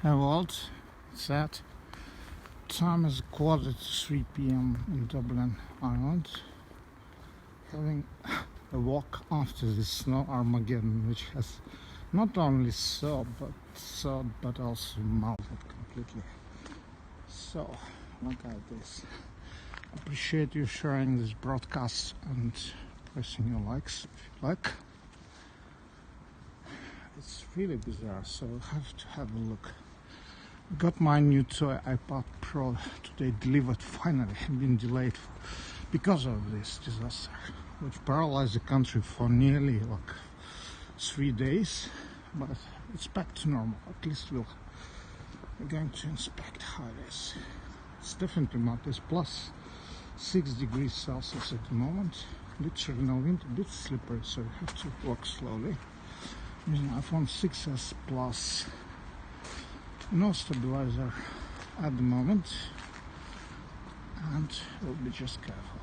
How old? It's that. Time is 3:15 p.m. in Dublin Ireland. Having a walk after the snow Armageddon, which has not only thawed but also melted completely. So, look at this. Appreciate you sharing this broadcast and pressing your likes if you like. It's really bizarre, so I have to have a look. Got my new toy iPad Pro today delivered finally. Been delayed because of this disaster, which paralyzed the country for nearly 3 days. But it's back to normal. At least we're going to inspect how it is. It's definitely not. It's plus 6 degrees Celsius at the moment. Literally no wind, a bit slippery, so you have to walk slowly. Using iPhone 6s Plus. No stabilizer at the moment, and we'll be just careful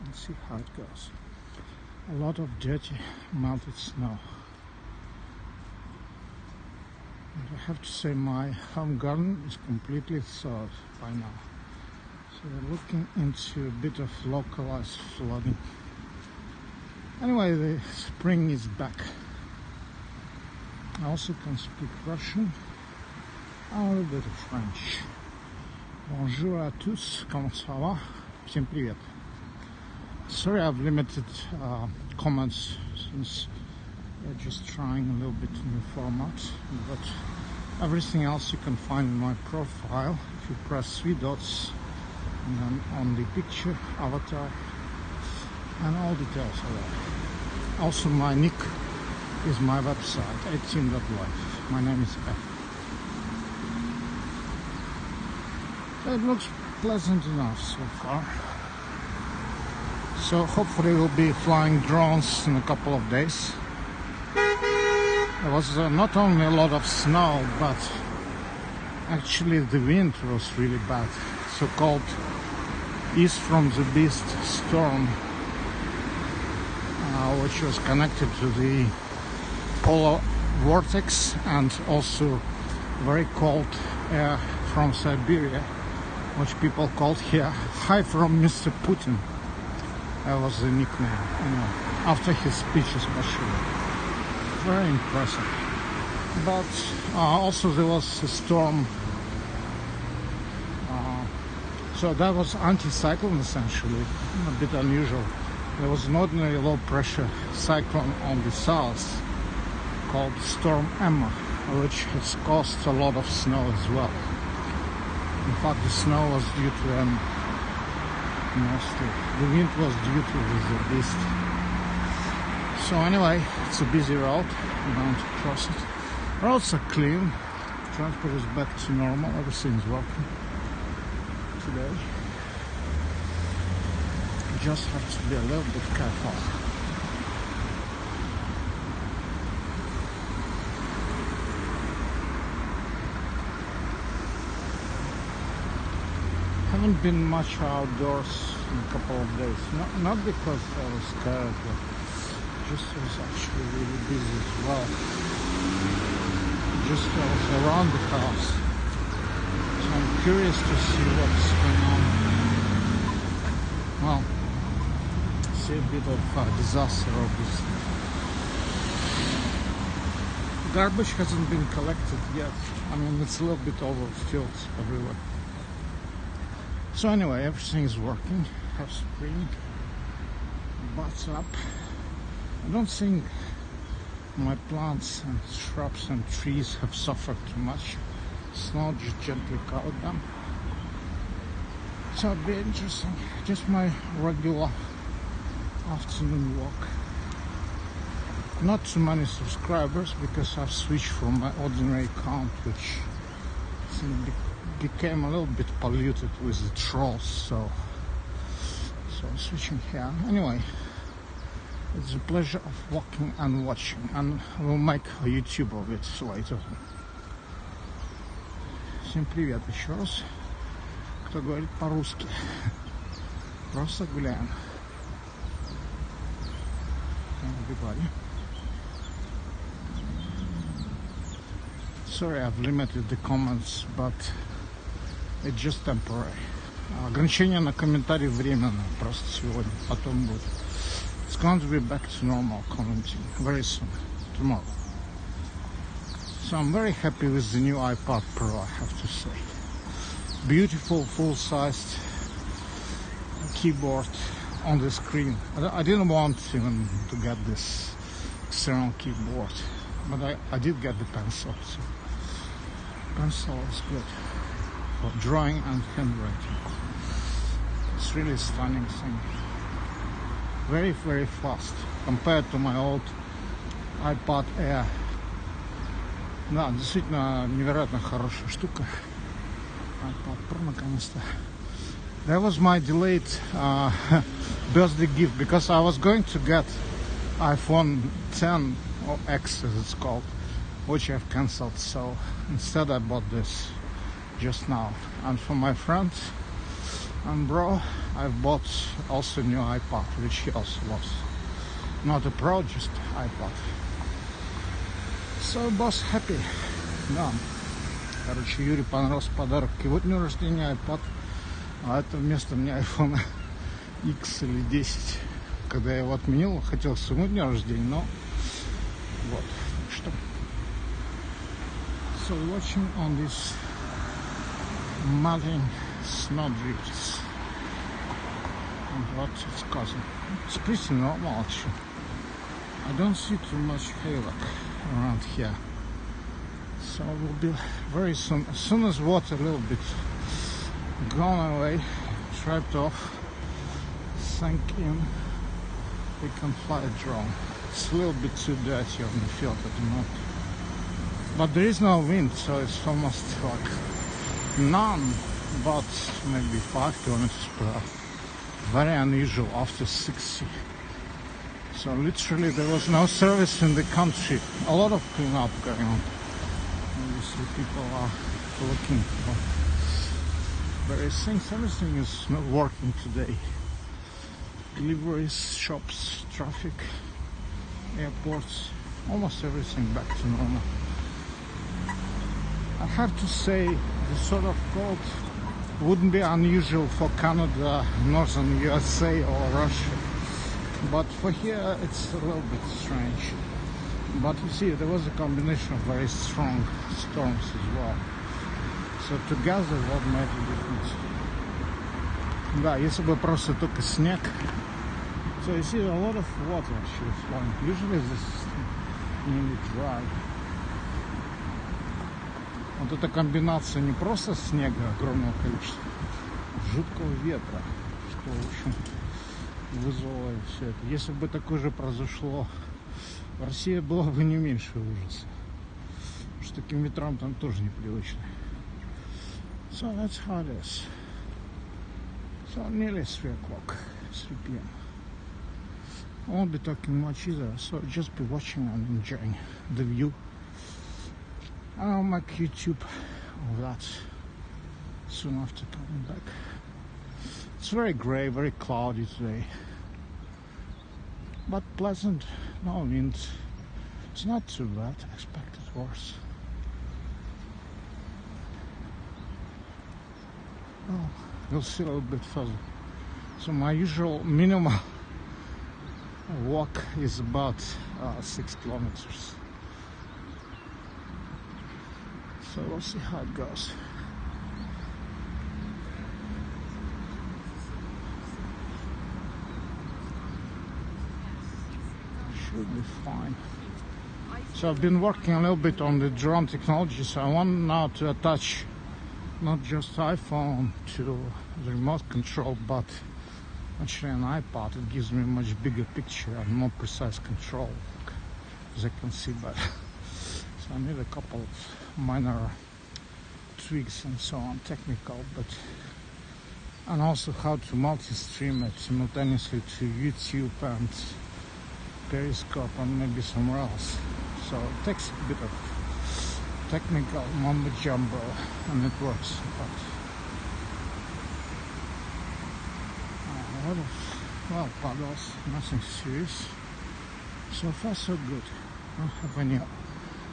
and see how it goes. A lot of dirty melted snow, and I have to say my home garden is completely thawed by now, so we're looking into a bit of localized flooding. Anyway, the spring is back. I also can speak Russian, a little bit of French. Bonjour à tous, comment ça va? Всем привет. Sorry I've limited comments since we're just trying a little bit new format, but everything else you can find in my profile if you press 3 dots and then on the picture, avatar, and all details are there. Also my nick is my website, 18.life. My name is F. It looks pleasant enough so far. So hopefully we'll be flying drones in a couple of days. There was not only a lot of snow, but actually the wind was really bad. So-called east from the beast storm, which was connected to the polar vortex and also very cold air from Siberia, which people called here "Hi from Mr. Putin." That was the nickname, after his speech especially. Very impressive. But also there was a storm. So that was anti-cyclone essentially, a bit unusual. There was an ordinary low-pressure cyclone on the south called Storm Emma, which has caused a lot of snow as well. In fact, the snow was due to mostly. The wind was due to the beast. So anyway, it's a busy road. I'm going to cross it. Roads are clean. Transport is back to normal. Everything's working today. You just have to be a little bit careful. Haven't been much outdoors in a couple of days. Not because I was scared, but just I was actually really busy as well. Just I was around the house, so I'm curious to see what's going on. Well, see a bit of disaster, obviously. Garbage hasn't been collected yet. I mean, it's a little bit overfilled everywhere. So anyway, everything is working. Have spring, butts up. I don't think my plants and shrubs and trees have suffered too much. Snow just gently covered them. So it'll be interesting. Just my regular afternoon walk. Not too many subscribers because I've switched from my ordinary account, which I think became a little bit polluted with the trolls, so I'm switching here. Anyway, it's a pleasure of walking and watching, and we'll make a YouTube of it later. Всем привет еще раз. Кто говорит по-русски? Просто гуляем. Everybody. Sorry, I've limited the comments, but it's just temporary. Ограничение на комментарии временно, просто сегодня, потом будет. It's going to be back to normal commenting very soon, tomorrow. So I'm very happy with the new iPad Pro, I have to say. Beautiful, full-sized keyboard on the screen. I didn't want even to get this external keyboard, but I did get the pencil. So pencil is good for drawing and handwriting. It's really a stunning thing. Very, very fast compared to my old iPad Air. Да, действительно невероятно хорошая штука. iPad Pro наконец-то. That was my delayed birthday gift, because I was going to get iPhone 10 or X as it's called, which I've cancelled. So instead I bought this just now. And for my friend and bro, I bought also a new iPad, which he also loves. Not a Pro, just iPad. So boss happy. Да. Короче, Юре понравился подарок к его дню рождения, iPad. А это вместо меня iPhone X или 10. Когда я его отменил, хотел к своему дню рождения, но вот. Что? So watching on this melting snowdrifts and what it's causing. It's pretty normal actually. I don't see too much havoc around here. So it will be very soon. As soon as water a little bit gone away, trapped off, sank in, we can fly a drone. It's a little bit too dirty on the field at the moment. But there is no wind, so it's almost like none, but maybe 5 kilometers per hour. Very unusual after 60. So literally there was no service in the country. A lot of cleanup going on. Obviously people are looking for various things. Everything is not working today. Deliveries, shops, traffic, airports, almost everything back to normal. I have to say this sort of cold wouldn't be unusual for Canada, northern USA or Russia. But for here it's a little bit strange. But you see, there was a combination of very strong storms as well. So together what made a difference. Да, если бы просто только снег. So you see a lot of water actually flowing. Usually this is nearly dry. Вот эта комбинация не просто снега огромного количества, жуткого ветра, что, в общем, вызвало все это. Если бы такое же произошло в России, было бы не меньше ужаса. Потому что таким ветрам там тоже непривычно. So that's how it is. So nearly 3 o'clock, 3 p.m. I won't be talking much either, so just be watching and enjoying the view. I'll make YouTube of that soon after coming back. It's very grey, very cloudy today, but pleasant, no wind. It's not too bad, I expected worse. Oh, we'll see a little bit further. So my usual minimal walk is about 6 kilometers. So we'll see how it goes. Should be fine. So I've been working a little bit on the drone technology, so I want now to attach not just iPhone to the remote control, but actually an iPad. It gives me a much bigger picture and more precise control, as I can see better. So I need a couple of minor tweaks and so on, technical, but and also how to multi-stream it simultaneously to YouTube and Periscope and maybe somewhere else. So it takes a bit of technical mumbo jumbo and it works, but a lot of, well, paddles, nothing serious. So far so good. Don't have any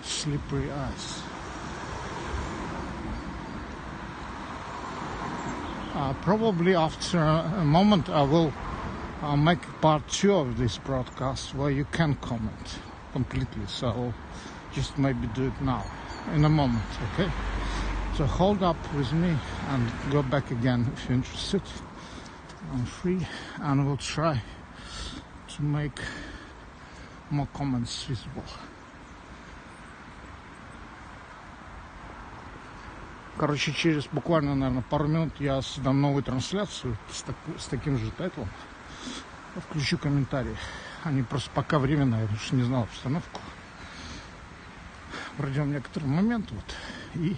slippery ice. Probably after a moment I will make part 2 of this broadcast where you can comment completely. So I'll just maybe do it now in a moment, okay? So hold up with me and go back again if you're interested. I'm free and we'll try to make more comments visible. Короче, через буквально, наверное, пару минут я создам новую трансляцию с таким же тайтлом. Включу комментарии. Они просто пока временные, потому что не знал обстановку. Пройдем некоторый момент, вот, и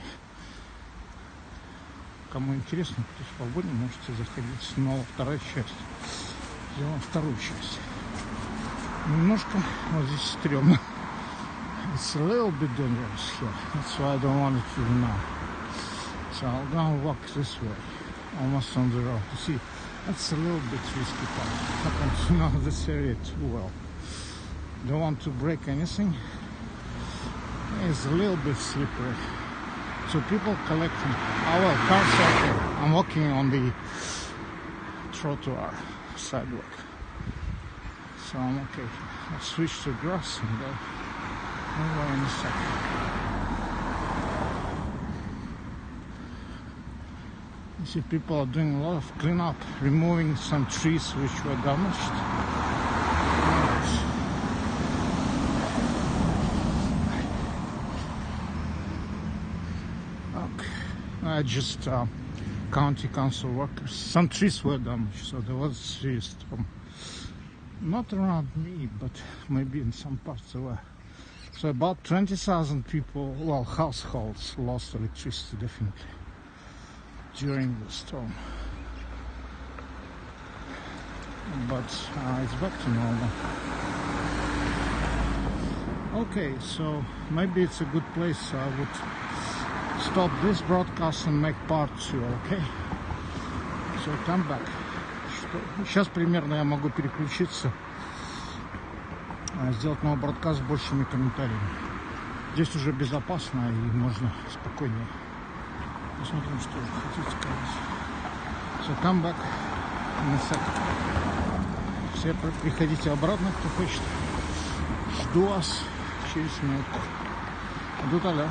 кому интересно, кто свободен, можете заходить снова вторая часть. Сделаем вторую часть. Немножко вот здесь стрёмно. It's a little bit dangerous here. That's why I don't want it to be now. So I'll go and walk this way, almost on the road. You see, that's a little bit risky part. I don't know this area too well. Don't want to break anything. It's a little bit slippery. So people collecting. Oh well, cars are okay. I'm walking on the trottoir sidewalk. So I'm okay. I'll switch to grass and go over in a second. You see, people are doing a lot of cleanup, removing some trees which were damaged. Okay, just county council workers. Some trees were damaged, so there was trees from not around me, but maybe in some parts there were. So about 20,000 people, well, households lost electricity definitely during the storm, but it's back to normal. Okay, so maybe it's a good place. I would stop this broadcast and make part 2, okay? So come back. Сейчас примерно я могу переключиться, сделать новый бродкаст с большими комментариями. Здесь уже безопасно и можно спокойнее. Посмотрим, что вы хотите сказать. So come back in a second. Все приходите обратно, кто хочет. Жду вас через минутку. До таля.